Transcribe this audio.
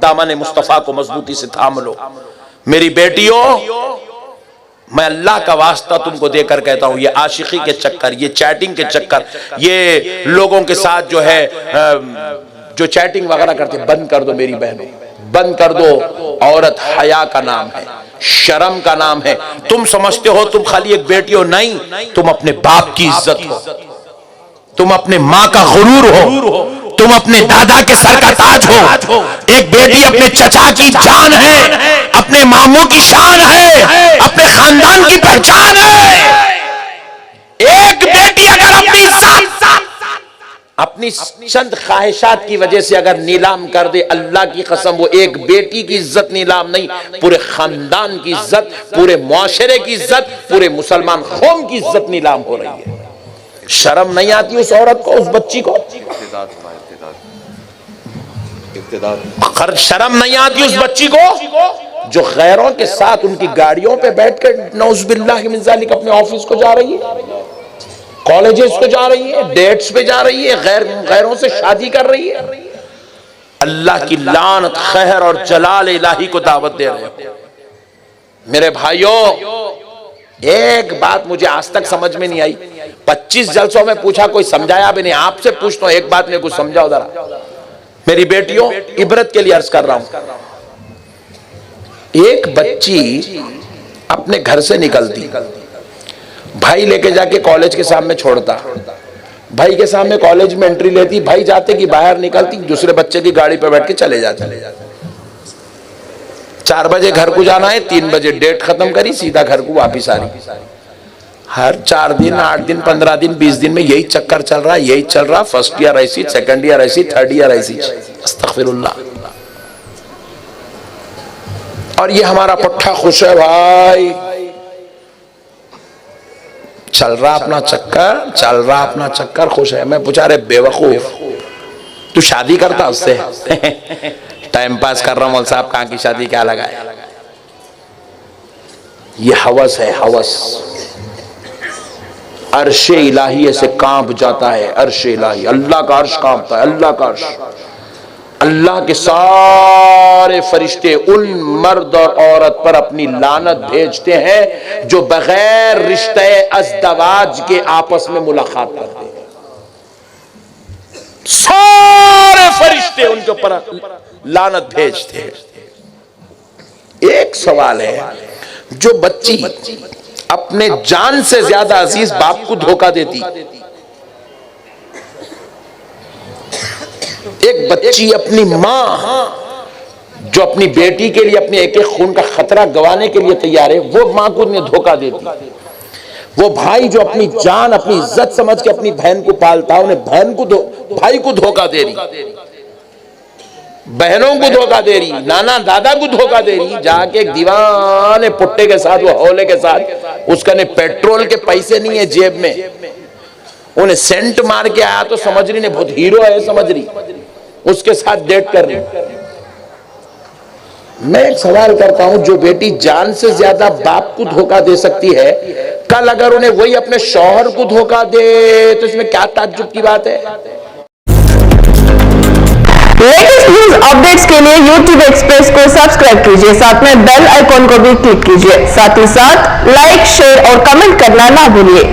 दामन मुस्तफा को मजबूती से थाम लो। मेरी बेटियों, मैं अल्लाह का वास्ता तुमको देकर कहता हूं, ये आशिकी के चक्कर, ये चैटिंग के चक्कर, ये लोगों के साथ जो है जो चैटिंग वगैरह करते, बंद कर दो मेरी बहनों, बंद कर दो। औरत हया का नाम है, शर्म का नाम है। तुम समझते हो तुम खाली एक बेटी हो, नहीं, तुम अपने बाप की इज्जत हो, तुम अपने माँ का गुरूर हो, तुम अपने दादा के सर का ताज हो। एक बेटी अपने चचा की जान है, अपने मामू की शान है, अपने खानदान की पहचान है। एक बेटी अगर अपनी चंद ख्वाहिशात की वजह से अगर नीलाम कर दे, अल्लाह की कसम, वो एक बेटी की इज्जत नीलाम नहीं, पूरे खानदान की इज्जत, पूरे मुआशरे की इज्जत, पूरे मुसलमान कौम की इज्जत नीलाम हो रही है। शर्म नहीं आती उस औरत को, उस बच्ची को? शर्म नहीं आती उस बच्ची को जो गैरों के साथ उनकी गाड़ियों पे बैठकर नौज़ुबिल्लाह मिन ज़ालिक अपने ऑफिस को जा रही है, कॉलेजेस को जा रही है, डेट्स पे जा रही है, गैरों से शादी कर रही है। अल्लाह की लानत, खैर और जलाल इलाही को दावत दे रहे हो। मेरे भाइयों, एक बात मुझे आज तक समझ में नहीं आई, 25 जलसों में पूछा, कोई समझाया भी नहीं। आपसे पूछता हूं, एक बात में कुछ समझाओ जरा। मेरी बेटियों, इबरत के लिए अर्ज कर रहा हूं, एक बच्ची अपने घर से निकलती, भाई लेके जाके कॉलेज के सामने छोड़ता, भाई के सामने कॉलेज में एंट्री लेती, भाई जाते कि बाहर निकलती, दूसरे बच्चे की गाड़ी पर बैठ के चले जाते। 4 बजे घर को जाना है, 3 बजे डेट खत्म करी, सीधा घर को वापिस आ रही। हर 4 दिन, 8 दिन, 15 दिन, 20 दिन में यही चक्कर चल रहा है, यही चल रहा। फर्स्ट ईयर ऐसी, सेकंड ईयर ऐसी, थर्ड ईयर ऐसी। अस्तगफिरुल्लाह। और ये हमारा पट्टा खुश है भाई, चल रहा अपना चक्कर, चल रहा अपना चक्कर, खुश है। मैं पूछा, रे बेवकूफ, तू शादी करता उससे? टाइम पास कर रहा हूं, मौल साहब कहां की शादी, क्या लगाया? ये हवस है, हवस। अर्श इलाही से कांप जाता है, अर्श इलाही, अल्लाह का अर्श कांपता है, अल्लाह का अर्श। अल्लाह के सारे फरिश्ते उन मर्द और औरत पर अपनी लानत भेजते हैं जो बगैर रिश्ते अज़दवाज के आपस में मुलाकात करते हैं। सारे फरिश्ते उनके ऊपर लानत भेजते हैं। एक सवाल है, जो बच्ची अपने जान से ज्यादा अजीज बाप को धोखा देती, एक बच्ची अपनी माँ जो अपनी बेटी के लिए अपने एक एक खून का खतरा गंवाने के लिए तैयार है, वो माँ को उन्हें धोखा देती। वो भाई जो अपनी जान, अपनी इज्जत समझ के अपनी बहन को पालता है, उन्हें भाई को धोखा दे रही, बहनों को धोखा दे रही, नाना दादा को धोखा दे रही। जाके एक दीवाने पुट्टे के साथ, वो हौले के साथ, उसका ने पेट्रोल के पैसे नहीं है जेब में, उन्हें सेंट मार के आया तो समझ रही ने बहुत हीरो है, समझ रही, उसके साथ डेट कर रही। मैं एक सवाल करता हूं, जो बेटी जान से ज्यादा बाप को धोखा दे सकती है, कल अगर उन्हें वही अपने शौहर को धोखा दे तो इसमें क्या ताज्जुब की बात है? लेटेस्ट न्यूज अपडेट्स के लिए YouTube एक्सप्रेस को सब्सक्राइब कीजिए, साथ में बेल आइकॉन को भी क्लिक कीजिए, साथ ही साथ लाइक, शेयर और कमेंट करना ना भूलिए।